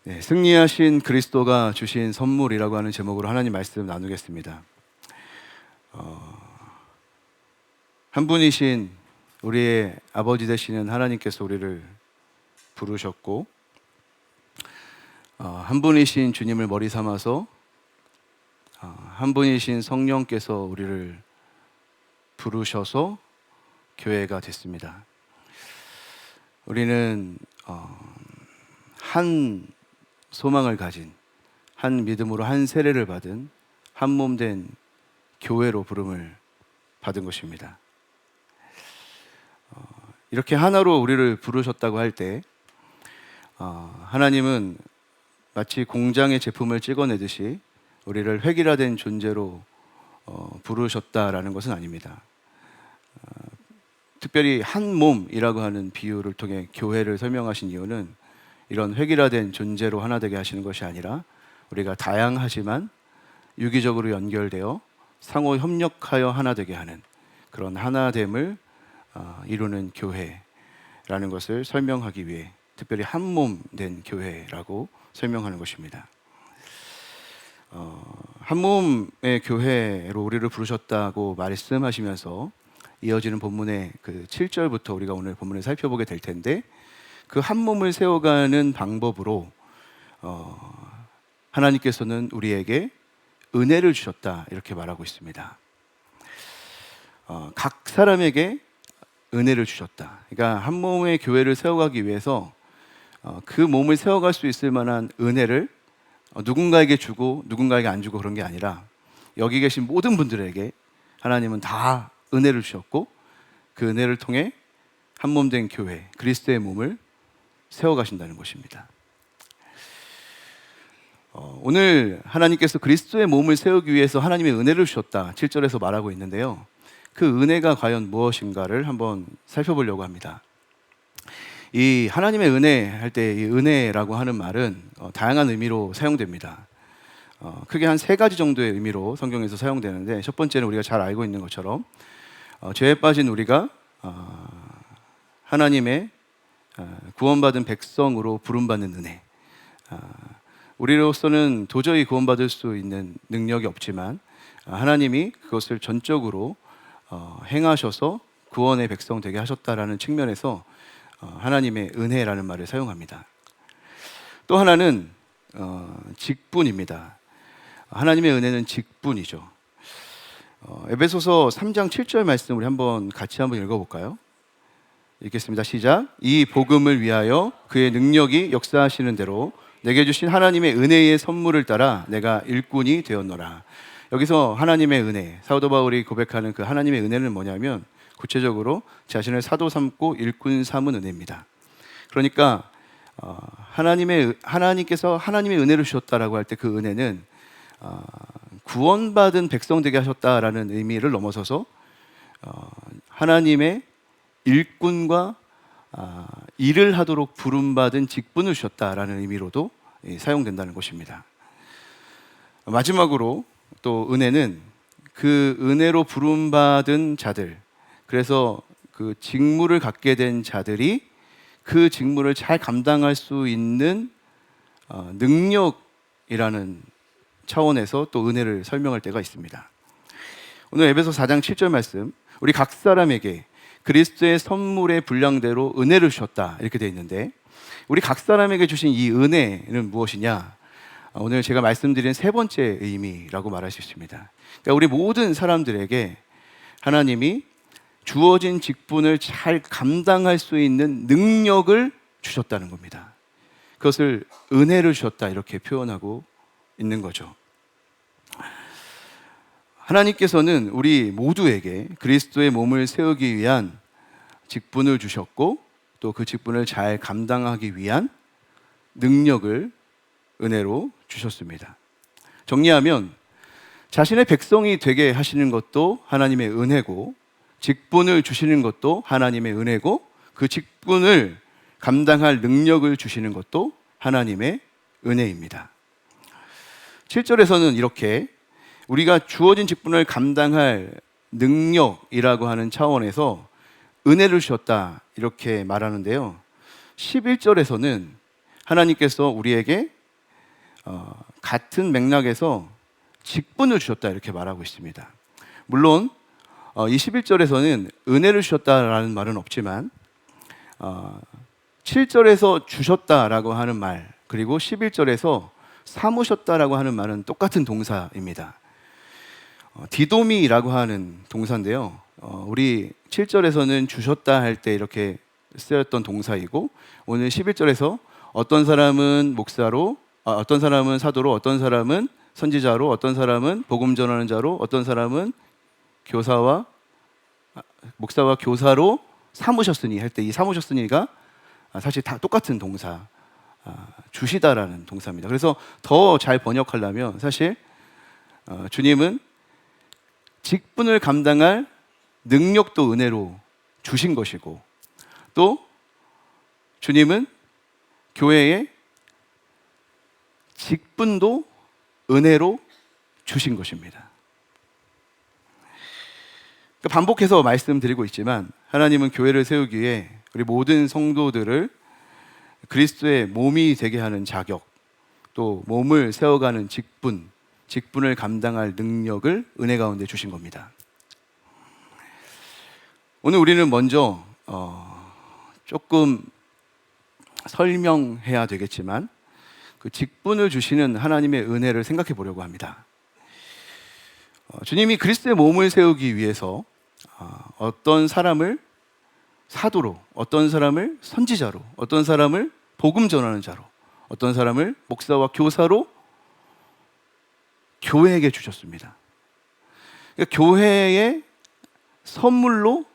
네, 승리하신 그리스도가 주신 선물이라고 하는 제목으로 하나님 말씀 나누겠습니다. 한 분이신 우리의 아버지 되시는 하나님께서 우리를 부르셨고, 한 분이신 주님을 머리 삼아서 한 분이신 성령께서 우리를 부르셔서 교회가 됐습니다. 우리는 한 소망을 가진, 한 믿음으로 한 세례를 받은 한 몸 된 교회로 부름을 받은 것입니다. 이렇게 하나로 우리를 부르셨다고 할 때 하나님은 마치 공장의 제품을 찍어내듯이 우리를 획일화된 존재로 부르셨다라는 것은 아닙니다. 특별히 한 몸이라고 하는 비유를 통해 교회를 설명하신 이유는 이런 획일화된 존재로 하나 되게 하시는 것이 아니라 우리가 다양하지만 유기적으로 연결되어 상호 협력하여 하나 되게 하는 그런 하나됨을 이루는 교회라는 것을 설명하기 위해 특별히 한 몸 된 교회라고 설명하는 것입니다. 한 몸의 교회로 우리를 부르셨다고 말씀하시면서 이어지는 본문의 그 7절부터 우리가 오늘 본문을 살펴보게 될 텐데, 그 한 몸을 세워가는 방법으로 하나님께서는 우리에게 은혜를 주셨다 이렇게 말하고 있습니다. 각 사람에게 은혜를 주셨다. 그러니까 한 몸의 교회를 세워가기 위해서 그 몸을 세워갈 수 있을 만한 은혜를 누군가에게 주고 누군가에게 안 주고 그런 게 아니라 여기 계신 모든 분들에게 하나님은 다 은혜를 주셨고, 그 은혜를 통해 한 몸 된 교회, 그리스도의 몸을 세워가신다는 것입니다. 오늘 하나님께서 그리스도의 몸을 세우기 위해서 하나님의 은혜를 주셨다 7절에서 말하고 있는데요, 그 은혜가 과연 무엇인가를 한번 살펴보려고 합니다. 이 하나님의 은혜 할 때 이 은혜라고 하는 말은 다양한 의미로 사용됩니다. 크게 한 3가지 정도의 의미로 성경에서 사용되는데, 첫 번째는 우리가 잘 알고 있는 것처럼 죄에 빠진 우리가 하나님의 구원받은 백성으로 부름받는 은혜. 우리로서는 도저히 구원받을 수 있는 능력이 없지만 하나님이 그것을 전적으로 행하셔서 구원의 백성 되게 하셨다라는 측면에서 하나님의 은혜라는 말을 사용합니다. 또 하나는 직분입니다. 하나님의 은혜는 직분이죠. 에베소서 3장 7절 말씀 우리 같이 한번 읽어볼까요? 읽겠습니다. 시작. 이 복음을 위하여 그의 능력이 역사하시는 대로 내게 주신 하나님의 은혜의 선물을 따라 내가 일꾼이 되었노라. 여기서 하나님의 은혜, 사도 바울이 고백하는 그 하나님의 은혜는 뭐냐면 구체적으로 자신을 사도 삼고 일꾼 삼은 은혜입니다. 그러니까 하나님께서 하나님의 은혜를 주셨다라고 할 때 그 은혜는 구원받은 백성 되게 하셨다라는 의미를 넘어서서 하나님의 일꾼과 일을 하도록 부름받은 직분을 주셨다라는 의미로도 사용된다는 것입니다. 마지막으로 또 은혜는 그 은혜로 부름받은 자들, 그래서 그 직무를 갖게 된 자들이 그 직무를 잘 감당할 수 있는 능력이라는 차원에서 또 은혜를 설명할 때가 있습니다. 오늘 에베소 4장 7절 말씀, 우리 각 사람에게 그리스도의 선물의 분량대로 은혜를 주셨다 이렇게 되어 있는데, 우리 각 사람에게 주신 이 은혜는 무엇이냐? 오늘 제가 말씀드린 3번째 의미라고 말할 수 있습니다. 그러니까 우리 모든 사람들에게 하나님이 주어진 직분을 잘 감당할 수 있는 능력을 주셨다는 겁니다. 그것을 은혜를 주셨다 이렇게 표현하고 있는 거죠. 하나님께서는 우리 모두에게 그리스도의 몸을 세우기 위한 직분을 주셨고, 또 그 직분을 잘 감당하기 위한 능력을 은혜로 주셨습니다. 정리하면 자신의 백성이 되게 하시는 것도 하나님의 은혜고, 직분을 주시는 것도 하나님의 은혜고, 그 직분을 감당할 능력을 주시는 것도 하나님의 은혜입니다. 7절에서는 이렇게 우리가 주어진 직분을 감당할 능력이라고 하는 차원에서 은혜를 주셨다 이렇게 말하는데요, 11절에서는 하나님께서 우리에게 같은 맥락에서 직분을 주셨다 이렇게 말하고 있습니다. 물론 이 11절에서는 은혜를 주셨다라는 말은 없지만 7절에서 주셨다라고 하는 말, 그리고 11절에서 삼으셨다라고 하는 말은 똑같은 동사입니다. 디도미라고 하는 동사인데요. 우리 7절에서는 주셨다 할 때 이렇게 쓰였던 동사이고, 오늘 11절에서 어떤 사람은 목사로, 어떤 사람은 사도로, 어떤 사람은 선지자로, 어떤 사람은 복음 전하는 자로, 어떤 사람은 목사와 교사로 삼으셨으니 할 때 이 삼으셨으니가 사실 다 똑같은 동사, 주시다라는 동사입니다. 그래서 더 잘 번역하려면 사실 주님은 직분을 감당할 능력도 은혜로 주신 것이고, 또 주님은 교회에 직분도 은혜로 주신 것입니다. 반복해서 말씀드리고 있지만 하나님은 교회를 세우기 위해 우리 모든 성도들을 그리스도의 몸이 되게 하는 자격, 또 몸을 세워가는 직분을 감당할 능력을 은혜 가운데 주신 겁니다. 오늘 우리는 먼저 조금 설명해야 되겠지만 그 직분을 주시는 하나님의 은혜를 생각해 보려고 합니다. 주님이 그리스도의 몸을 세우기 위해서 어떤 사람을 사도로, 어떤 사람을 선지자로, 어떤 사람을 복음 전하는 자로, 어떤 사람을 목사와 교사로 교회에게 주셨습니다. 그러니까 교회의 선물로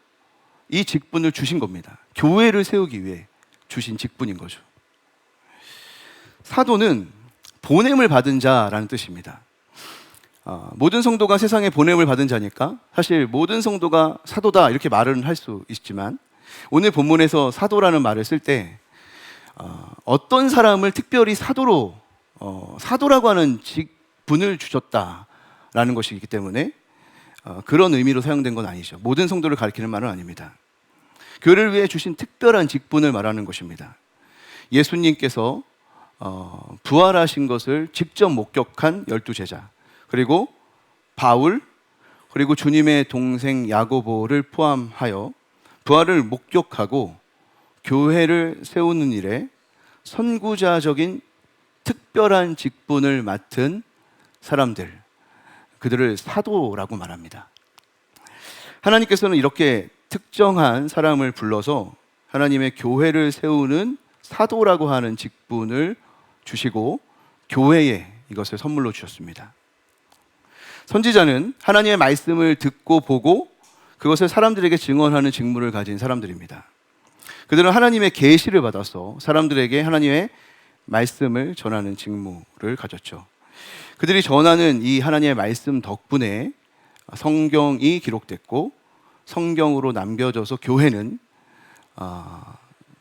이 직분을 주신 겁니다. 교회를 세우기 위해 주신 직분인 거죠. 사도는 보냄을 받은 자라는 뜻입니다. 모든 성도가 세상에 보냄을 받은 자니까 사실 모든 성도가 사도다 이렇게 말은 할 수 있지만, 오늘 본문에서 사도라는 말을 쓸 때 어떤 사람을 특별히 사도라고 하는 직분을 주셨다라는 것이기 때문에 그런 의미로 사용된 건 아니죠. 모든 성도를 가리키는 말은 아닙니다. 교회를 위해 주신 특별한 직분을 말하는 것입니다. 예수님께서 부활하신 것을 직접 목격한 12제자, 그리고 바울, 그리고 주님의 동생 야고보를 포함하여 부활을 목격하고 교회를 세우는 일에 선구자적인 특별한 직분을 맡은 사람들, 그들을 사도라고 말합니다. 하나님께서는 이렇게 특정한 사람을 불러서 하나님의 교회를 세우는 사도라고 하는 직분을 주시고 교회에 이것을 선물로 주셨습니다. 선지자는 하나님의 말씀을 듣고 보고 그것을 사람들에게 증언하는 직무를 가진 사람들입니다. 그들은 하나님의 계시를 받아서 사람들에게 하나님의 말씀을 전하는 직무를 가졌죠. 그들이 전하는 이 하나님의 말씀 덕분에 성경이 기록됐고 성경으로 남겨져서 교회는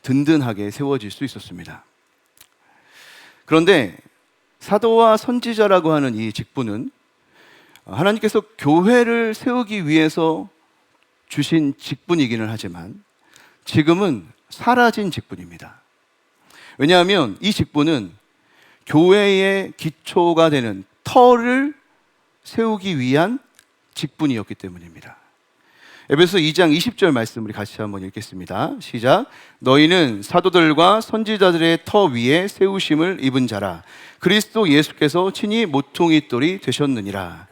든든하게 세워질 수 있었습니다. 그런데 사도와 선지자라고 하는 이 직분은 하나님께서 교회를 세우기 위해서 주신 직분이기는 하지만 지금은 사라진 직분입니다. 왜냐하면 이 직분은 교회의 기초가 되는 터를 세우기 위한 직분이었기 때문입니다. 에베소 2장 20절 말씀 우리 같이 한번 읽겠습니다. 시작. 너희는 사도들과 선지자들의 터 위에 세우심을 입은 자라. 그리스도 예수께서 친히 모퉁이돌이 되셨느니라.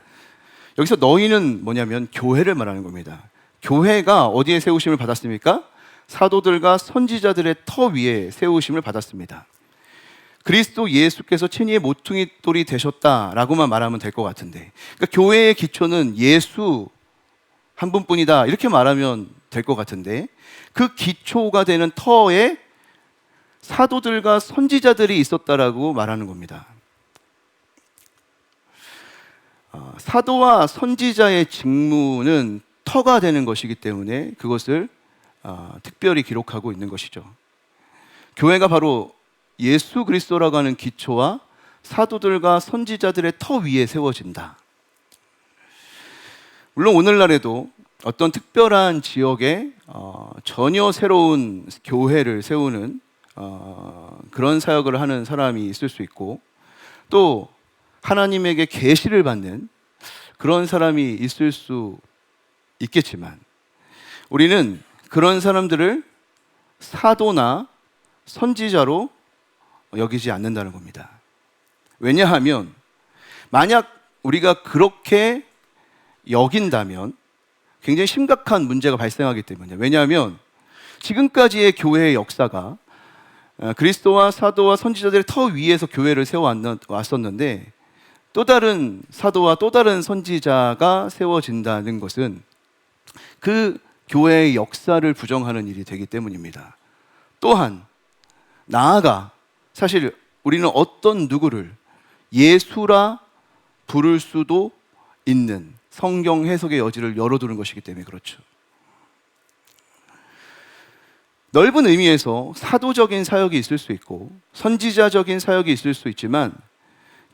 여기서 너희는 뭐냐면 교회를 말하는 겁니다. 교회가 어디에 세우심을 받았습니까? 사도들과 선지자들의 터 위에 세우심을 받았습니다. 그리스도 예수께서 친히 모퉁이돌이 되셨다라고만 말하면 될 것 같은데, 그러니까 교회의 기초는 예수 한 분뿐이다 이렇게 말하면 될 것 같은데, 그 기초가 되는 터에 사도들과 선지자들이 있었다라고 말하는 겁니다. 사도와 선지자의 직무는 터가 되는 것이기 때문에 그것을 특별히 기록하고 있는 것이죠. 교회가 바로 예수 그리스도라고 하는 기초와 사도들과 선지자들의 터 위에 세워진다. 물론 오늘날에도 어떤 특별한 지역에 전혀 새로운 교회를 세우는 그런 사역을 하는 사람이 있을 수 있고, 또 하나님에게 계시를 받는 그런 사람이 있을 수 있겠지만 우리는 그런 사람들을 사도나 선지자로 여기지 않는다는 겁니다. 왜냐하면 만약 우리가 그렇게 여긴다면 굉장히 심각한 문제가 발생하기 때문이에요. 왜냐하면 지금까지의 교회의 역사가 그리스도와 사도와 선지자들의 터 위에서 교회를 세워왔었는데 또 다른 사도와 또 다른 선지자가 세워진다는 것은 그 교회의 역사를 부정하는 일이 되기 때문입니다. 또한 나아가 사실 우리는 어떤 누구를 예수라 부를 수도 있는 성경 해석의 여지를 열어두는 것이기 때문에 그렇죠. 넓은 의미에서 사도적인 사역이 있을 수 있고 선지자적인 사역이 있을 수 있지만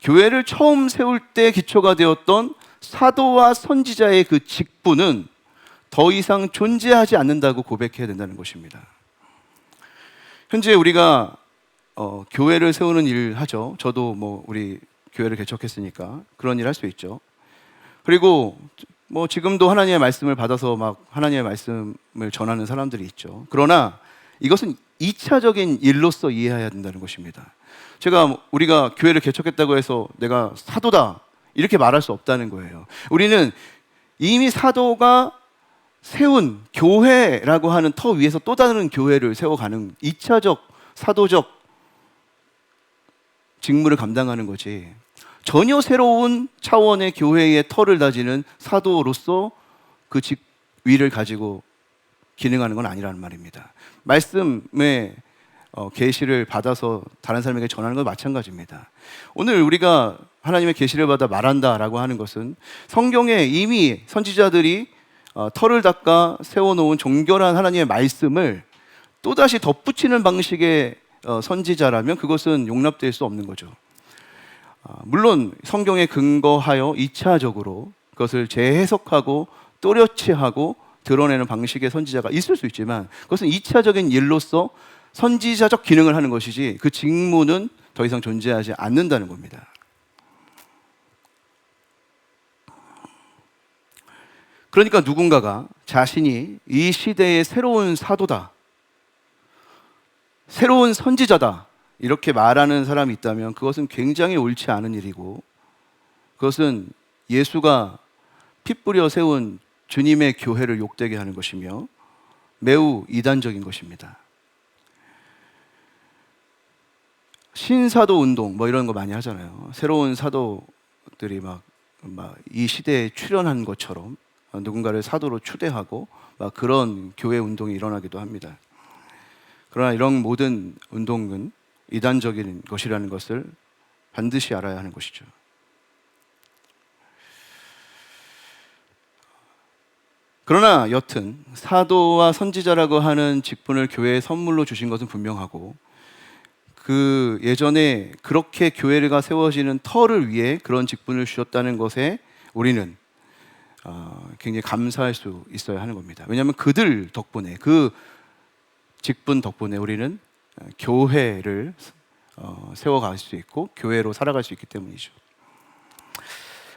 교회를 처음 세울 때 기초가 되었던 사도와 선지자의 그 직분은 더 이상 존재하지 않는다고 고백해야 된다는 것입니다. 현재 우리가 교회를 세우는 일을 하죠. 저도 우리 교회를 개척했으니까 그런 일 할 수 있죠. 그리고 지금도 하나님의 말씀을 받아서 막 하나님의 말씀을 전하는 사람들이 있죠. 그러나 이것은 2차적인 일로서 이해해야 된다는 것입니다. 우리가 교회를 개척했다고 해서 내가 사도다 이렇게 말할 수 없다는 거예요. 우리는 이미 사도가 세운 교회라고 하는 터 위에서 또 다른 교회를 세워가는 2차적 사도적 직무를 감당하는 거지, 전혀 새로운 차원의 교회의 터를 다지는 사도로서 그 직위를 가지고 기능하는 건 아니라는 말입니다. 말씀의 계시를 받아서 다른 사람에게 전하는 건 마찬가지입니다. 오늘 우리가 하나님의 계시를 받아 말한다라고 하는 것은 성경에 이미 선지자들이 터를 닦아 세워놓은 정결한 하나님의 말씀을 또다시 덧붙이는 방식의 선지자라면 그것은 용납될 수 없는 거죠. 물론 성경에 근거하여 2차적으로 그것을 재해석하고 또렷이하고 드러내는 방식의 선지자가 있을 수 있지만 그것은 2차적인 일로서 선지자적 기능을 하는 것이지 그 직무는 더 이상 존재하지 않는다는 겁니다. 그러니까 누군가가 자신이 이 시대의 새로운 사도다, 새로운 선지자다 이렇게 말하는 사람이 있다면 그것은 굉장히 옳지 않은 일이고 그것은 예수가 피 뿌려 세운 주님의 교회를 욕되게 하는 것이며 매우 이단적인 것입니다. 신사도 운동 이런 거 많이 하잖아요. 새로운 사도들이 막 이 시대에 출현한 것처럼 누군가를 사도로 추대하고 그런 교회 운동이 일어나기도 합니다. 그러나 이런 모든 운동은 이단적인 것이라는 것을 반드시 알아야 하는 것이죠. 그러나 여튼 사도와 선지자라고 하는 직분을 교회에 선물로 주신 것은 분명하고 그 예전에 그렇게 교회가 세워지는 터를 위해 그런 직분을 주셨다는 것에 우리는 굉장히 감사할 수 있어야 하는 겁니다. 왜냐하면 그들 덕분에, 그 직분 덕분에 우리는 교회를 세워갈 수 있고 교회로 살아갈 수 있기 때문이죠.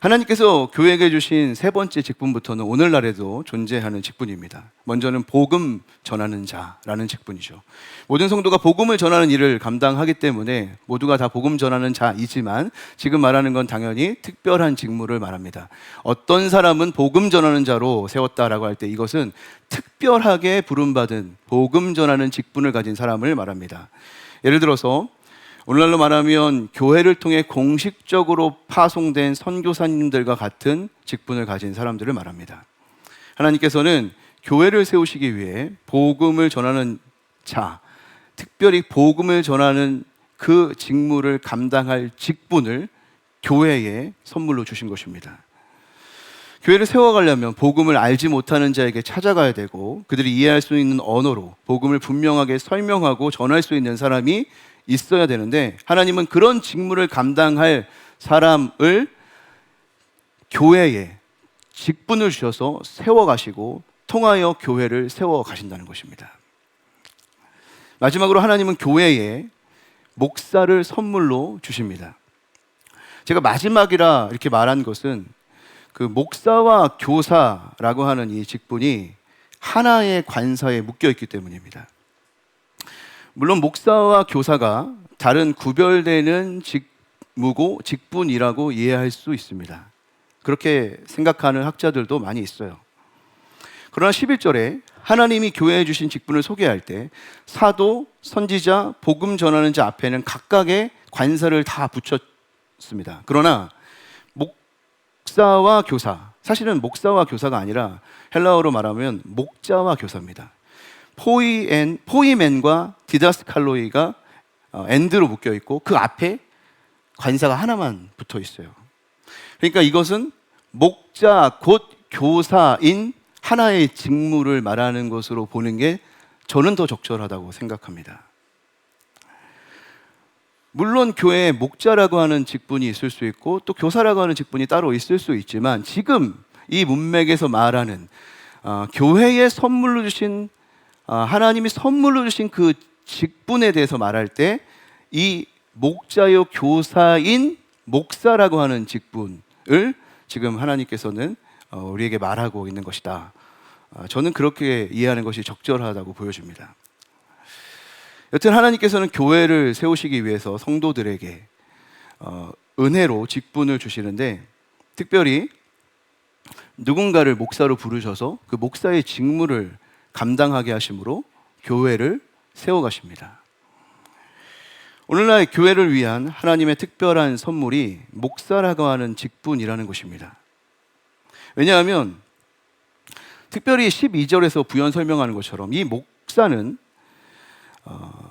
하나님께서 교회에게 주신 세 번째 직분부터는 오늘날에도 존재하는 직분입니다. 먼저는 복음 전하는 자라는 직분이죠. 모든 성도가 복음을 전하는 일을 감당하기 때문에 모두가 다 복음 전하는 자이지만 지금 말하는 건 당연히 특별한 직무를 말합니다. 어떤 사람은 복음 전하는 자로 세웠다라고 할 때 이것은 특별하게 부름받은 복음 전하는 직분을 가진 사람을 말합니다. 예를 들어서 오늘날로 말하면 교회를 통해 공식적으로 파송된 선교사님들과 같은 직분을 가진 사람들을 말합니다. 하나님께서는 교회를 세우시기 위해 복음을 전하는 자, 특별히 복음을 전하는 그 직무를 감당할 직분을 교회에 선물로 주신 것입니다. 교회를 세워가려면 복음을 알지 못하는 자에게 찾아가야 되고 그들이 이해할 수 있는 언어로 복음을 분명하게 설명하고 전할 수 있는 사람이 있어야 되는데 하나님은 그런 직무를 감당할 사람을 교회에 직분을 주셔서 세워가시고 통하여 교회를 세워가신다는 것입니다. 마지막으로 하나님은 교회에 목사를 선물로 주십니다. 제가 마지막이라 이렇게 말한 것은 그 목사와 교사라고 하는 이 직분이 하나의 관사에 묶여 있기 때문입니다. 물론 목사와 교사가 다른 구별되는 직무고 직분이라고 이해할 수 있습니다. 그렇게 생각하는 학자들도 많이 있어요. 그러나 11절에 하나님이 교회에 주신 직분을 소개할 때 사도, 선지자, 복음 전하는 자 앞에는 각각의 관사를 다 붙였습니다. 그러나 목사와 교사, 사실은 목사와 교사가 아니라 헬라어로 말하면 목자와 교사입니다. 포이멘과 디다스칼로이가 엔드로 묶여 있고 그 앞에 관사가 하나만 붙어 있어요. 그러니까 이것은 목자 곧 교사인 하나의 직무를 말하는 것으로 보는 게 저는 더 적절하다고 생각합니다. 물론 교회에 목자라고 하는 직분이 있을 수 있고 또 교사라고 하는 직분이 따로 있을 수 있지만 지금 이 문맥에서 말하는 교회에 선물로 주신 하나님이 선물로 주신 그 직분에 대해서 말할 때 이 목자요 교사인 목사라고 하는 직분을 지금 하나님께서는 우리에게 말하고 있는 것이다. 저는 그렇게 이해하는 것이 적절하다고 보여집니다. 여튼 하나님께서는 교회를 세우시기 위해서 성도들에게 은혜로 직분을 주시는데 특별히 누군가를 목사로 부르셔서 그 목사의 직무를 감당하게 하심으로 교회를 세워가십니다. 오늘날 교회를 위한 하나님의 특별한 선물이 목사라고 하는 직분이라는 것입니다. 왜냐하면 특별히 12절에서 부연 설명하는 것처럼 이 목사는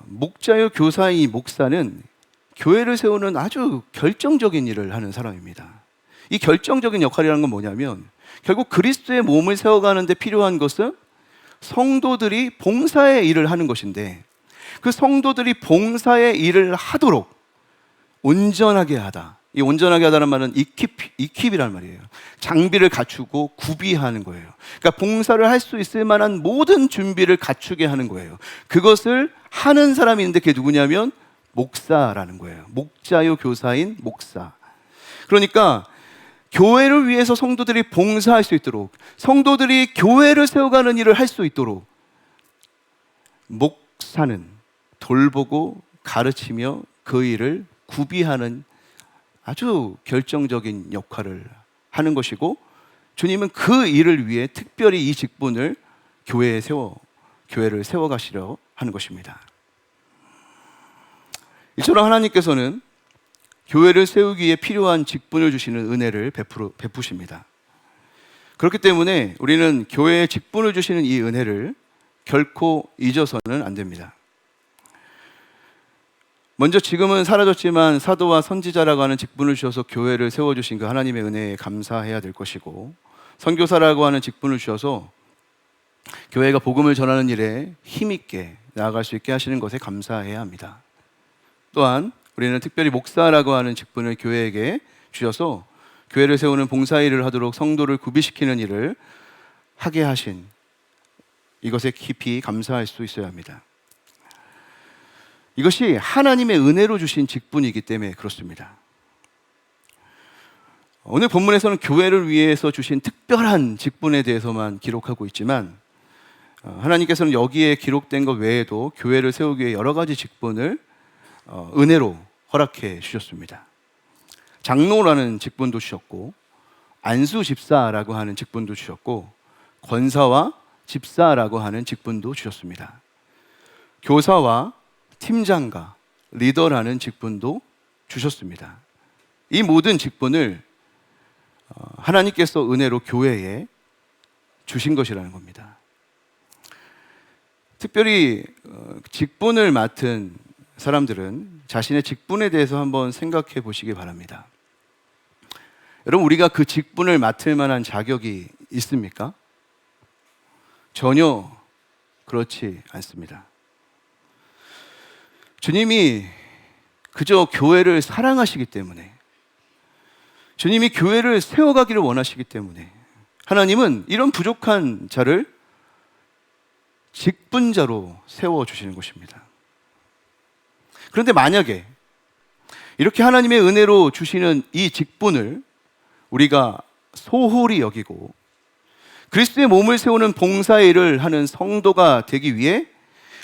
목자요 교사의 이 목사는 교회를 세우는 아주 결정적인 일을 하는 사람입니다. 이 결정적인 역할이라는 건 뭐냐면 결국 그리스도의 몸을 세워가는 데 필요한 것은 성도들이 봉사의 일을 하는 것인데 그 성도들이 봉사의 일을 하도록 온전하게 하다. 이 온전하게 하다는 말은 이킵이라는 말이에요. 장비를 갖추고 구비하는 거예요. 그러니까 봉사를 할 수 있을 만한 모든 준비를 갖추게 하는 거예요. 그것을 하는 사람이 있는데 그게 누구냐면 목사라는 거예요. 목자요 교사인 목사. 그러니까 교회를 위해서 성도들이 봉사할 수 있도록 성도들이 교회를 세워가는 일을 할 수 있도록 목사는 돌보고 가르치며 그 일을 구비하는 아주 결정적인 역할을 하는 것이고 주님은 그 일을 위해 특별히 이 직분을 교회를 세워가시려 하는 것입니다. 이처럼 하나님께서는 교회를 세우기 위해 필요한 직분을 주시는 은혜를 베푸십니다. 그렇기 때문에 우리는 교회에 직분을 주시는 이 은혜를 결코 잊어서는 안 됩니다. 먼저 지금은 사라졌지만 사도와 선지자라고 하는 직분을 주셔서 교회를 세워주신 그 하나님의 은혜에 감사해야 될 것이고 선교사라고 하는 직분을 주셔서 교회가 복음을 전하는 일에 힘있게 나아갈 수 있게 하시는 것에 감사해야 합니다. 또한 우리는 특별히 목사라고 하는 직분을 교회에게 주셔서 교회를 세우는 봉사일을 하도록 성도를 구비시키는 일을 하게 하신 이것에 깊이 감사할 수 있어야 합니다. 이것이 하나님의 은혜로 주신 직분이기 때문에 그렇습니다. 오늘 본문에서는 교회를 위해서 주신 특별한 직분에 대해서만 기록하고 있지만 하나님께서는 여기에 기록된 것 외에도 교회를 세우기 위해 여러 가지 직분을 은혜로 허락해 주셨습니다. 장로라는 직분도 주셨고 안수 집사라고 하는 직분도 주셨고 권사와 집사라고 하는 직분도 주셨습니다. 교사와 팀장과 리더라는 직분도 주셨습니다. 이 모든 직분을 하나님께서 은혜로 교회에 주신 것이라는 겁니다. 특별히 직분을 맡은 사람들은 자신의 직분에 대해서 한번 생각해 보시기 바랍니다. 여러분, 우리가 그 직분을 맡을 만한 자격이 있습니까? 전혀 그렇지 않습니다. 주님이 그저 교회를 사랑하시기 때문에 주님이 교회를 세워가기를 원하시기 때문에 하나님은 이런 부족한 자를 직분자로 세워주시는 것입니다. 그런데 만약에 이렇게 하나님의 은혜로 주시는 이 직분을 우리가 소홀히 여기고 그리스도의 몸을 세우는 봉사의 일을 하는 성도가 되기 위해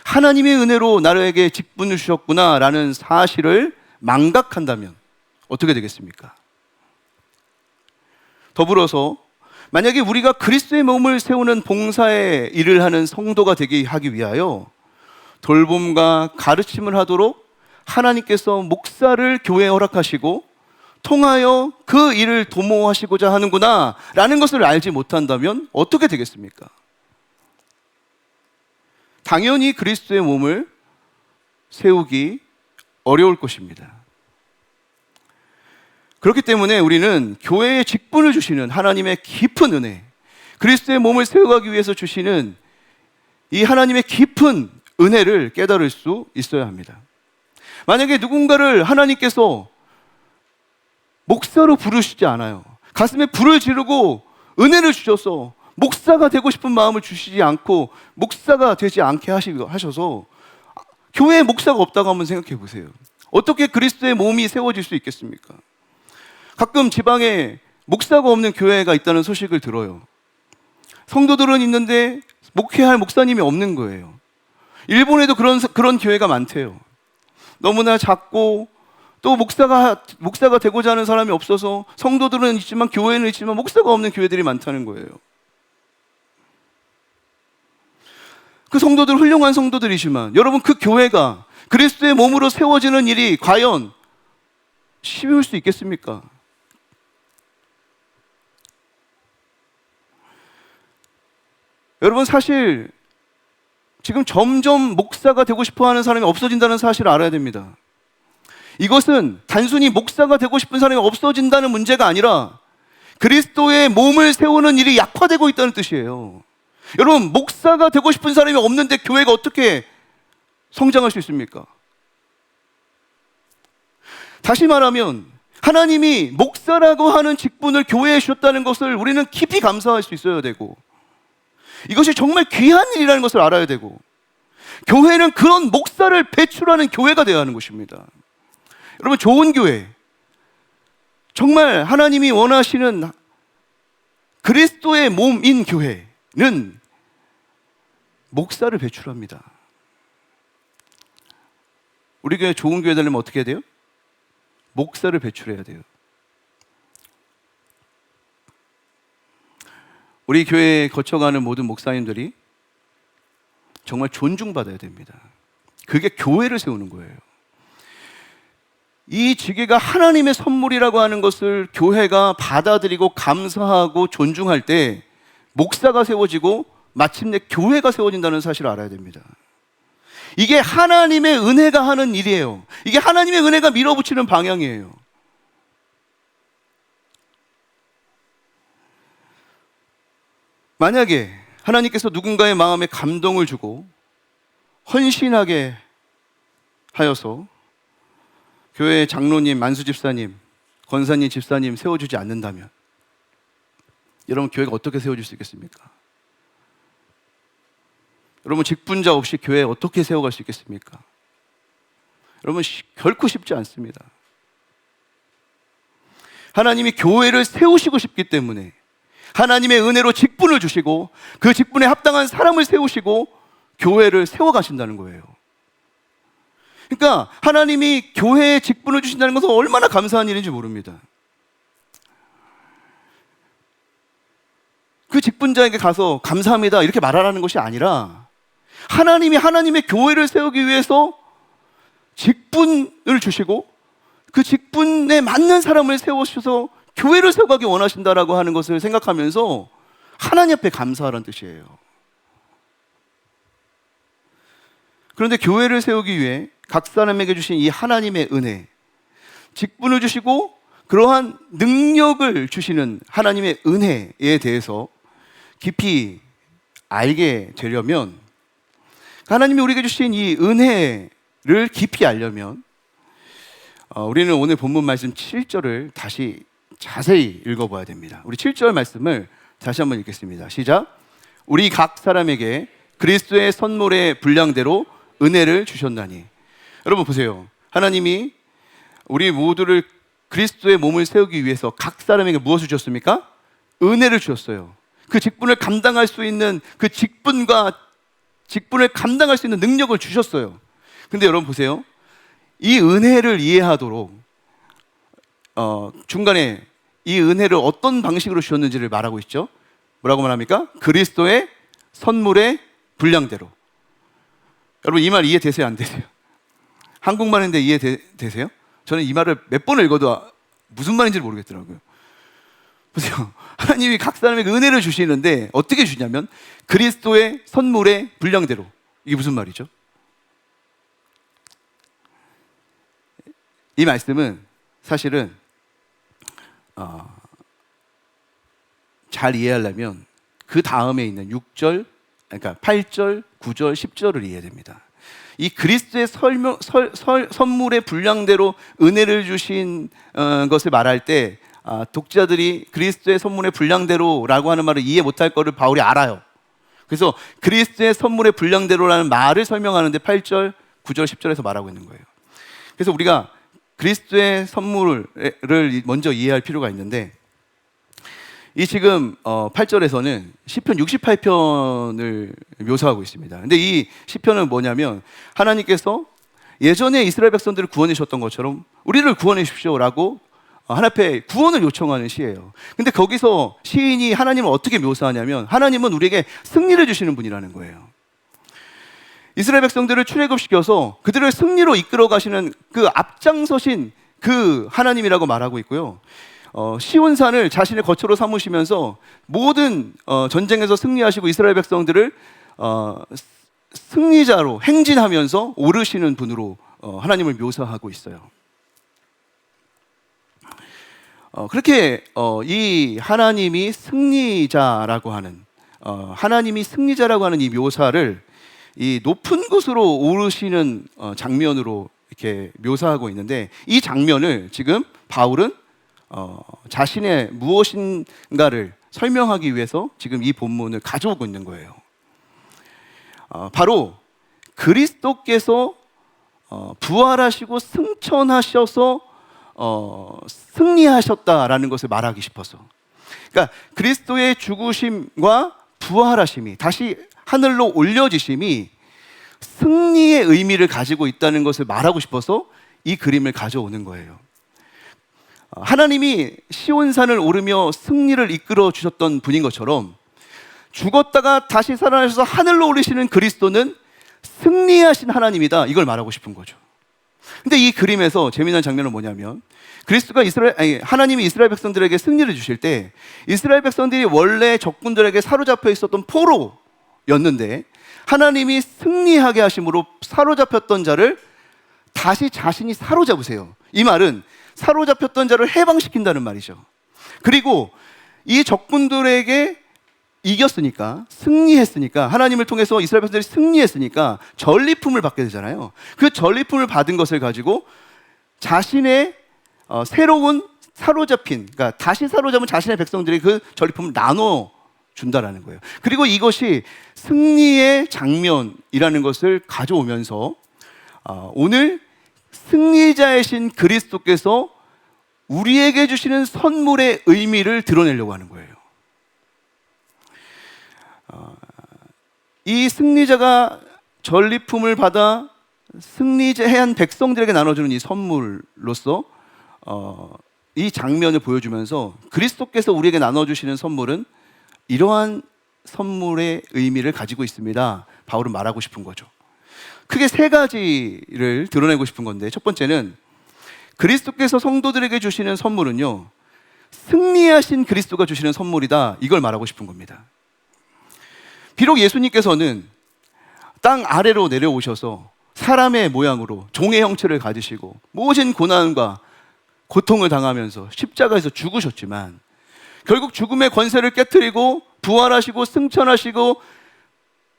하나님의 은혜로 나에게 직분을 주셨구나라는 사실을 망각한다면 어떻게 되겠습니까? 더불어서 만약에 우리가 그리스도의 몸을 세우는 봉사의 일을 하는 성도가 되게 하기 위하여 돌봄과 가르침을 하도록 하나님께서 목사를 교회에 허락하시고 통하여 그 일을 도모하시고자 하는구나 라는 것을 알지 못한다면 어떻게 되겠습니까? 당연히 그리스도의 몸을 세우기 어려울 것입니다. 그렇기 때문에 우리는 교회에 직분을 주시는 하나님의 깊은 은혜, 그리스도의 몸을 세워가기 위해서 주시는 이 하나님의 깊은 은혜를 깨달을 수 있어야 합니다. 만약에 누군가를 하나님께서 목사로 부르시지 않아요. 가슴에 불을 지르고 은혜를 주셔서 목사가 되고 싶은 마음을 주시지 않고 목사가 되지 않게 하셔서 교회에 목사가 없다고 한번 생각해 보세요. 어떻게 그리스도의 몸이 세워질 수 있겠습니까? 가끔 지방에 목사가 없는 교회가 있다는 소식을 들어요. 성도들은 있는데 목회할 목사님이 없는 거예요. 일본에도 그런 교회가 많대요. 너무나 작고 또 목사가 되고자 하는 사람이 없어서 성도들은 있지만 교회는 있지만 목사가 없는 교회들이 많다는 거예요. 그 성도들 훌륭한 성도들이지만 여러분 그 교회가 그리스도의 몸으로 세워지는 일이 과연 쉬울 수 있겠습니까? 여러분 사실 지금 점점 목사가 되고 싶어하는 사람이 없어진다는 사실을 알아야 됩니다. 이것은 단순히 목사가 되고 싶은 사람이 없어진다는 문제가 아니라 그리스도의 몸을 세우는 일이 약화되고 있다는 뜻이에요. 여러분 목사가 되고 싶은 사람이 없는데 교회가 어떻게 성장할 수 있습니까? 다시 말하면 하나님이 목사라고 하는 직분을 교회에 주셨다는 것을 우리는 깊이 감사할 수 있어야 되고 이것이 정말 귀한 일이라는 것을 알아야 되고 교회는 그런 목사를 배출하는 교회가 되어야 하는 것입니다. 여러분 좋은 교회, 정말 하나님이 원하시는 그리스도의 몸인 교회는 목사를 배출합니다. 우리 교회 좋은 교회 되려면 어떻게 해야 돼요? 목사를 배출해야 돼요. 우리 교회에 거쳐가는 모든 목사님들이 정말 존중받아야 됩니다. 그게 교회를 세우는 거예요. 이 지계가 하나님의 선물이라고 하는 것을 교회가 받아들이고 감사하고 존중할 때 목사가 세워지고 마침내 교회가 세워진다는 사실을 알아야 됩니다. 이게 하나님의 은혜가 하는 일이에요. 이게 하나님의 은혜가 밀어붙이는 방향이에요. 만약에 하나님께서 누군가의 마음에 감동을 주고 헌신하게 하여서 교회 장로님, 만수 집사님, 권사님, 집사님 세워주지 않는다면 여러분 교회가 어떻게 세워질 수 있겠습니까? 여러분 직분자 없이 교회 어떻게 세워갈 수 있겠습니까? 여러분 결코 쉽지 않습니다. 하나님이 교회를 세우시고 싶기 때문에 하나님의 은혜로 직분을 주시고 그 직분에 합당한 사람을 세우시고 교회를 세워가신다는 거예요. 그러니까 하나님이 교회에 직분을 주신다는 것은 얼마나 감사한 일인지 모릅니다. 그 직분자에게 가서 감사합니다 이렇게 말하라는 것이 아니라 하나님이 하나님의 교회를 세우기 위해서 직분을 주시고 그 직분에 맞는 사람을 세우셔서 교회를 세워가기 원하신다라고 하는 것을 생각하면서 하나님 앞에 감사하라는 뜻이에요. 그런데 교회를 세우기 위해 각 사람에게 주신 이 하나님의 은혜, 직분을 주시고 그러한 능력을 주시는 하나님의 은혜에 대해서 깊이 알게 되려면 하나님이 우리에게 주신 이 은혜를 깊이 알려면 우리는 오늘 본문 말씀 7절을 다시 자세히 읽어봐야 됩니다. 우리 7절 말씀을 다시 한번 읽겠습니다. 시작. 우리 각 사람에게 그리스도의 선물의 분량대로 은혜를 주셨나니. 여러분 보세요. 하나님이 우리 모두를 그리스도의 몸을 세우기 위해서 각 사람에게 무엇을 주셨습니까? 은혜를 주셨어요. 그 직분을 감당할 수 있는 그 직분을 감당할 수 있는 능력을 주셨어요. 근데 여러분 보세요. 이 은혜를 이해하도록 중간에 이 은혜를 어떤 방식으로 주셨는지를 말하고 있죠. 뭐라고 말합니까? 그리스도의 선물의 분량대로. 여러분 이 말 이해되세요? 안 되세요? 한국말인데 이해되세요? 저는 이 말을 몇 번을 읽어도 무슨 말인지 모르겠더라고요. 보세요. 하나님이 각 사람에게 은혜를 주시는데 어떻게 주냐면 그리스도의 선물의 분량대로. 이게 무슨 말이죠? 이 말씀은 사실은 잘 이해하려면 그 다음에 있는 6절, 그러니까 8절, 9절, 10절을 이해해야 됩니다. 이 그리스도의 선물의 분량대로 은혜를 주신 것을 말할 때 독자들이 그리스도의 선물의 분량대로라고 하는 말을 이해 못할 거를 바울이 알아요. 그래서 그리스도의 선물의 분량대로라는 말을 설명하는데 8절, 9절, 10절에서 말하고 있는 거예요. 그래서 우리가 그리스도의 선물을 먼저 이해할 필요가 있는데 이 지금 8절에서는 시편 68편을 묘사하고 있습니다. 근데 이 시편은 뭐냐면 하나님께서 예전에 이스라엘 백성들을 구원해 주셨던 것처럼 우리를 구원해 주십시오라고 하나님 앞에 구원을 요청하는 시예요. 근데 거기서 시인이 하나님을 어떻게 묘사하냐면 하나님은 우리에게 승리를 주시는 분이라는 거예요. 이스라엘 백성들을 출애굽시켜서 그들을 승리로 이끌어 가시는 그 앞장서신 그 하나님이라고 말하고 있고요. 시온산을 자신의 거처로 삼으시면서 모든 전쟁에서 승리하시고 이스라엘 백성들을 승리자로 행진하면서 오르시는 분으로 하나님을 묘사하고 있어요. 그렇게 이 하나님이 승리자라고 하는 이 묘사를 이 높은 곳으로 오르시는 장면으로 이렇게 묘사하고 있는데 이 장면을 지금 바울은 자신의 무엇인가를 설명하기 위해서 지금 이 본문을 가져오고 있는 거예요. 바로 그리스도께서 부활하시고 승천하셔서 승리하셨다라는 것을 말하기 싶어서. 그러니까 그리스도의 죽으심과 부활하심이 다시 하늘로 올려지심이 승리의 의미를 가지고 있다는 것을 말하고 싶어서 이 그림을 가져오는 거예요. 하나님이 시온산을 오르며 승리를 이끌어 주셨던 분인 것처럼 죽었다가 다시 살아나셔서 하늘로 오르시는 그리스도는 승리하신 하나님이다, 이걸 말하고 싶은 거죠. 근데 이 그림에서 재미난 장면은 뭐냐면 하나님이 이스라엘 백성들에게 승리를 주실 때 이스라엘 백성들이 원래 적군들에게 사로잡혀 있었던 포로였는데 하나님이 승리하게 하심으로 사로잡혔던 자를 다시 자신이 사로잡으세요. 이 말은 사로잡혔던 자를 해방시킨다는 말이죠. 그리고 이 적군들에게 이겼으니까, 승리했으니까, 하나님을 통해서 이스라엘 백성들이 승리했으니까 전리품을 받게 되잖아요. 그 전리품을 받은 것을 가지고 자신의 새로운 그러니까 다시 사로잡은 자신의 백성들이 그 전리품을 나눠 준다라는 거예요. 그리고 이것이 승리의 장면이라는 것을 가져오면서 오늘 승리자이신 그리스도께서 우리에게 주시는 선물의 의미를 드러내려고 하는 거예요. 이 승리자가 전리품을 받아 승리한 백성들에게 나눠주는 이 선물로서 이 장면을 보여주면서 그리스도께서 우리에게 나눠주시는 선물은 이러한 선물의 의미를 가지고 있습니다, 바울은 말하고 싶은 거죠. 크게 세 가지를 드러내고 싶은 건데, 첫 번째는 그리스도께서 성도들에게 주시는 선물은요, 승리하신 그리스도가 주시는 선물이다, 이걸 말하고 싶은 겁니다. 비록 예수님께서는 땅 아래로 내려오셔서 사람의 모양으로 종의 형체를 가지시고 모진 고난과 고통을 당하면서 십자가에서 죽으셨지만 결국 죽음의 권세를 깨트리고 부활하시고 승천하시고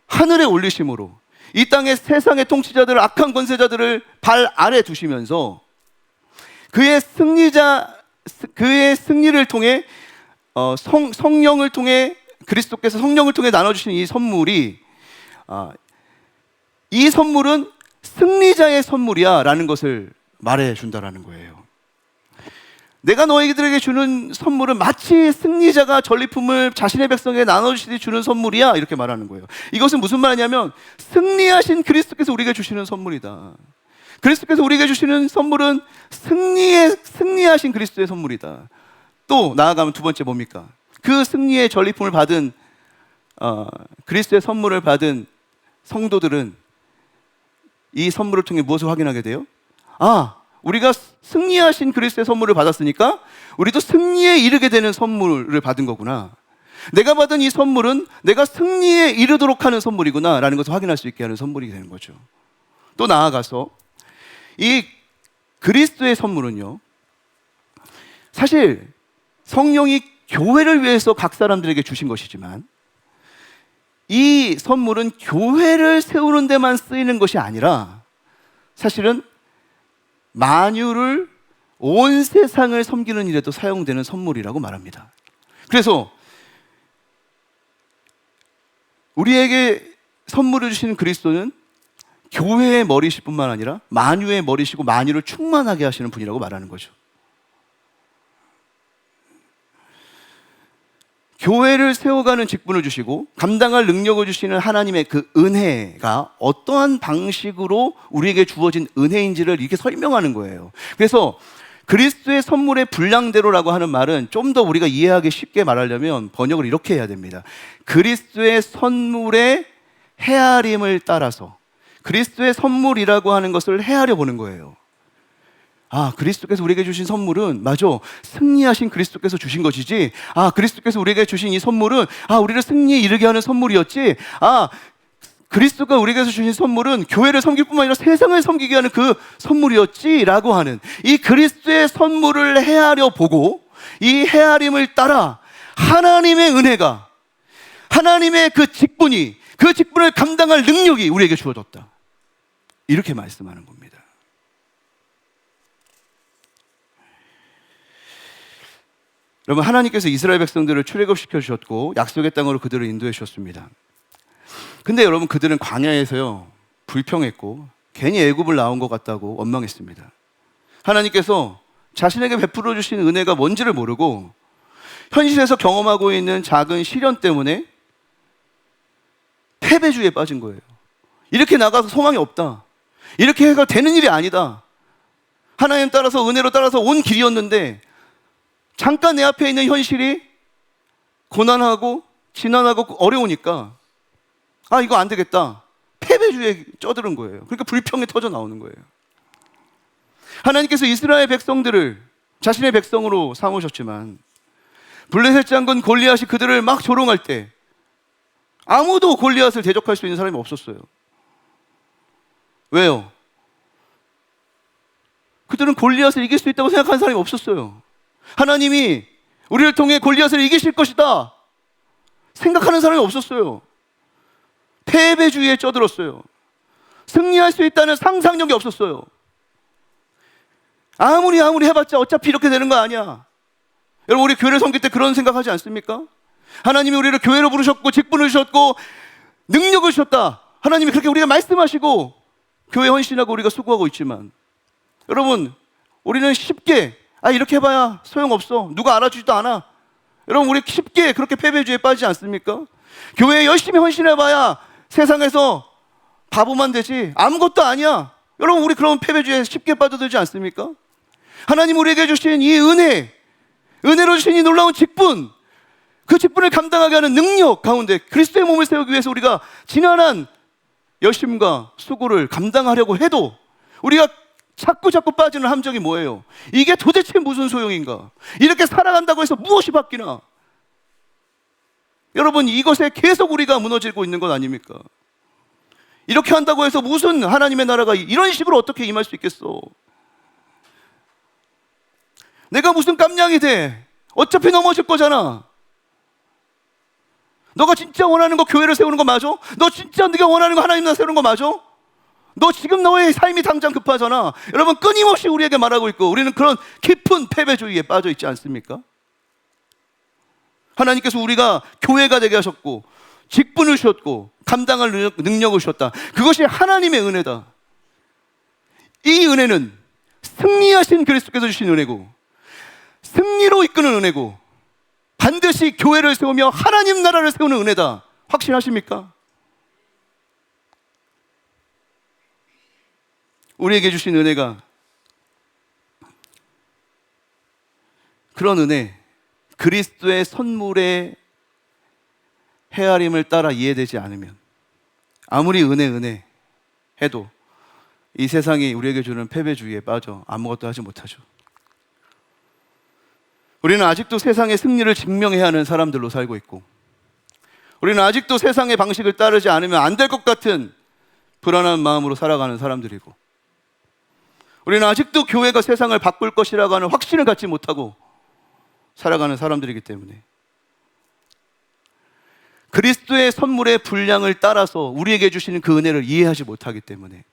하늘에 올리심으로 이 땅의 세상의 통치자들을, 악한 권세자들을 발 아래 두시면서 그의 승리를 통해 성령을 통해 그리스도께서 성령을 통해 나눠주신 이 선물이 이 선물은 승리자의 선물이야 라는 것을 말해 준다라는 거예요. 내가 너희들에게 주는 선물은 마치 승리자가 전리품을 자신의 백성에게 나눠주시듯이 주는 선물이야, 이렇게 말하는 거예요. 이것은 무슨 말이냐면 승리하신 그리스도께서 우리에게 주시는 선물이다. 그리스도께서 우리에게 주시는 선물은 승리하신 그리스도의 선물이다. 또 나아가면 두 번째 뭡니까? 그 승리의 전리품을 받은 그리스도의 선물을 받은 성도들은 이 선물을 통해 무엇을 확인하게 돼요? 우리가 승리하신 그리스도의 선물을 받았으니까 우리도 승리에 이르게 되는 선물을 받은 거구나. 내가 받은 이 선물은 내가 승리에 이르도록 하는 선물이구나 라는 것을 확인할 수 있게 하는 선물이 되는 거죠. 또 나아가서 이 그리스도의 선물은요, 사실 성령이 교회를 위해서 각 사람들에게 주신 것이지만 이 선물은 교회를 세우는 데만 쓰이는 것이 아니라 사실은 만유를, 온 세상을 섬기는 일에도 사용되는 선물이라고 말합니다. 그래서 우리에게 선물을 주시는 그리스도는 교회의 머리실 뿐만 아니라 만유의 머리시고 만유를 충만하게 하시는 분이라고 말하는 거죠. 교회를 세워가는 직분을 주시고 감당할 능력을 주시는 하나님의 그 은혜가 어떠한 방식으로 우리에게 주어진 은혜인지를 이렇게 설명하는 거예요. 그래서 그리스도의 선물의 분량대로라고 하는 말은 좀 더 우리가 이해하기 쉽게 말하려면 번역을 이렇게 해야 됩니다. 그리스도의 선물의 헤아림을 따라서, 그리스도의 선물이라고 하는 것을 헤아려 보는 거예요. 그리스도께서 우리에게 주신 선물은 맞아, 승리하신 그리스도께서 주신 것이지. 그리스도께서 우리에게 주신 이 선물은 우리를 승리에 이르게 하는 선물이었지. 그리스도가 우리에게 주신 선물은 교회를 섬길 뿐만 아니라 세상을 섬기게 하는 그 선물이었지 라고 하는 이 그리스도의 선물을 헤아려 보고 이 헤아림을 따라 하나님의 은혜가, 하나님의 그 직분이, 그 직분을 감당할 능력이 우리에게 주어졌다, 이렇게 말씀하는 겁니다. 여러분, 하나님께서 이스라엘 백성들을 출애굽시켜 주셨고 약속의 땅으로 그들을 인도해 주셨습니다. 근데 여러분, 그들은 광야에서요 불평했고 괜히 애굽을 나온 것 같다고 원망했습니다. 하나님께서 자신에게 베풀어 주신 은혜가 뭔지를 모르고 현실에서 경험하고 있는 작은 시련 때문에 패배주의에 빠진 거예요. 이렇게 나가서 소망이 없다, 이렇게 해가 되는 일이 아니다, 하나님 따라서 은혜로 따라서 온 길이었는데 잠깐 내 앞에 있는 현실이 고난하고 지난하고 어려우니까 이거 안 되겠다, 패배주의에 쩌드는 거예요. 그러니까 불평이 터져 나오는 거예요. 하나님께서 이스라엘 백성들을 자신의 백성으로 삼으셨지만 블레셋 장군 골리앗이 그들을 막 조롱할 때 아무도 골리앗을 대적할 수 있는 사람이 없었어요. 왜요? 그들은 골리앗을 이길 수 있다고 생각하는 사람이 없었어요. 하나님이 우리를 통해 골리앗을 이기실 것이다 생각하는 사람이 없었어요. 패배주의에 쩌들었어요. 승리할 수 있다는 상상력이 없었어요. 아무리 해봤자 어차피 이렇게 되는 거 아니야. 여러분, 우리 교회를 섬길 때 그런 생각하지 않습니까? 하나님이 우리를 교회로 부르셨고 직분을 주셨고 능력을 주셨다, 하나님이 그렇게 우리가 말씀하시고 교회 헌신하고 우리가 수고하고 있지만, 여러분, 우리는 쉽게 이렇게 해봐야 소용없어, 누가 알아주지도 않아. 여러분, 우리 쉽게 그렇게 패배주의에 빠지지 않습니까? 교회에 열심히 헌신해봐야 세상에서 바보만 되지 아무것도 아니야. 여러분, 우리 그런 패배주의에 쉽게 빠져들지 않습니까? 하나님 우리에게 주신 이 은혜로 주신 이 놀라운 직분, 그 직분을 감당하게 하는 능력 가운데 그리스도의 몸을 세우기 위해서 우리가 지난한 열심과 수고를 감당하려고 해도 우리가 자꾸 빠지는 함정이 뭐예요? 이게 도대체 무슨 소용인가? 이렇게 살아간다고 해서 무엇이 바뀌나? 여러분, 이것에 계속 우리가 무너지고 있는 것 아닙니까? 이렇게 한다고 해서 무슨 하나님의 나라가 이런 식으로 어떻게 임할 수 있겠어? 내가 무슨 깜냥이 돼? 어차피 넘어질 거잖아. 너가 진짜 원하는 거 교회를 세우는 거 맞아? 너 진짜 네가 원하는 거 하나님 나라 세우는 거 맞아? 너 지금 너의 삶이 당장 급하잖아. 여러분, 끊임없이 우리에게 말하고 있고 우리는 그런 깊은 패배주의에 빠져 있지 않습니까? 하나님께서 우리가 교회가 되게 하셨고 직분을 주셨고 감당할 능력을 주셨다. 그것이 하나님의 은혜다. 이 은혜는 승리하신 그리스도께서 주신 은혜고 승리로 이끄는 은혜고 반드시 교회를 세우며 하나님 나라를 세우는 은혜다. 확신하십니까? 우리에게 주신 은혜가 그런 은혜, 그리스도의 선물의 헤아림을 따라 이해되지 않으면 아무리 은혜 해도 이 세상이 우리에게 주는 패배주의에 빠져 아무것도 하지 못하죠. 우리는 아직도 세상의 승리를 증명해야 하는 사람들로 살고 있고, 우리는 아직도 세상의 방식을 따르지 않으면 안 될 것 같은 불안한 마음으로 살아가는 사람들이고, 우리는 아직도 교회가 세상을 바꿀 것이라고 하는 확신을 갖지 못하고 살아가는 사람들이기 때문에 그리스도의 선물의 분량을 따라서 우리에게 주시는 그 은혜를 이해하지 못하기 때문에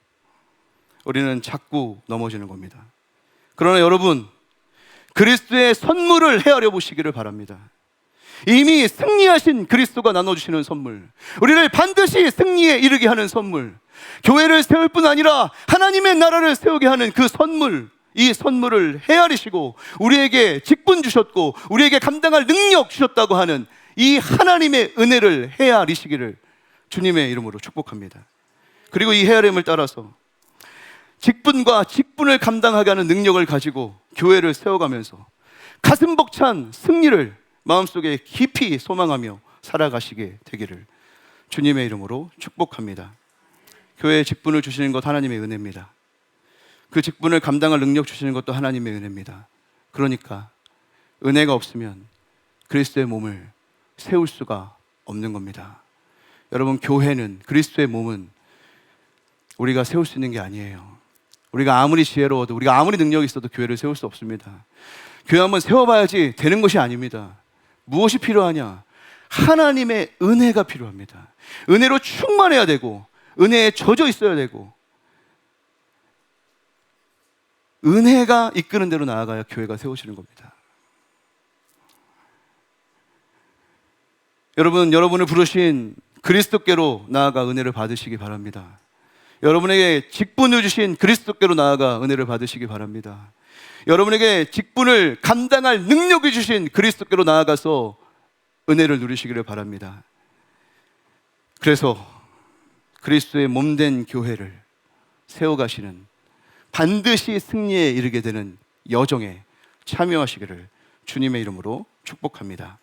우리는 자꾸 넘어지는 겁니다. 그러나 여러분, 그리스도의 선물을 헤아려 보시기를 바랍니다. 이미 승리하신 그리스도가 나눠주시는 선물, 우리를 반드시 승리에 이르게 하는 선물, 교회를 세울 뿐 아니라 하나님의 나라를 세우게 하는 그 선물, 이 선물을 헤아리시고 우리에게 직분 주셨고 우리에게 감당할 능력 주셨다고 하는 이 하나님의 은혜를 헤아리시기를 주님의 이름으로 축복합니다. 그리고 이 헤아림을 따라서 직분과 직분을 감당하게 하는 능력을 가지고 교회를 세워가면서 가슴 벅찬 승리를 마음속에 깊이 소망하며 살아가시게 되기를 주님의 이름으로 축복합니다. 교회에 직분을 주시는 것 하나님의 은혜입니다. 그 직분을 감당할 능력 주시는 것도 하나님의 은혜입니다. 그러니까 은혜가 없으면 그리스도의 몸을 세울 수가 없는 겁니다. 여러분, 교회는, 그리스도의 몸은 우리가 세울 수 있는 게 아니에요. 우리가 아무리 지혜로워도, 우리가 아무리 능력이 있어도 교회를 세울 수 없습니다. 교회 한번 세워봐야지 되는 것이 아닙니다. 무엇이 필요하냐? 하나님의 은혜가 필요합니다. 은혜로 충만해야 되고 은혜에 젖어 있어야 되고 은혜가 이끄는 대로 나아가야 교회가 세워지는 겁니다. 여러분, 여러분을 부르신 그리스도께로 나아가 은혜를 받으시기 바랍니다. 여러분에게 직분을 주신 그리스도께로 나아가 은혜를 받으시기 바랍니다. 여러분에게 직분을 감당할 능력을 주신 그리스도께로 나아가서 은혜를 누리시기를 바랍니다. 그래서 그리스도의 몸된 교회를 세워가시는, 반드시 승리에 이르게 되는 여정에 참여하시기를 주님의 이름으로 축복합니다.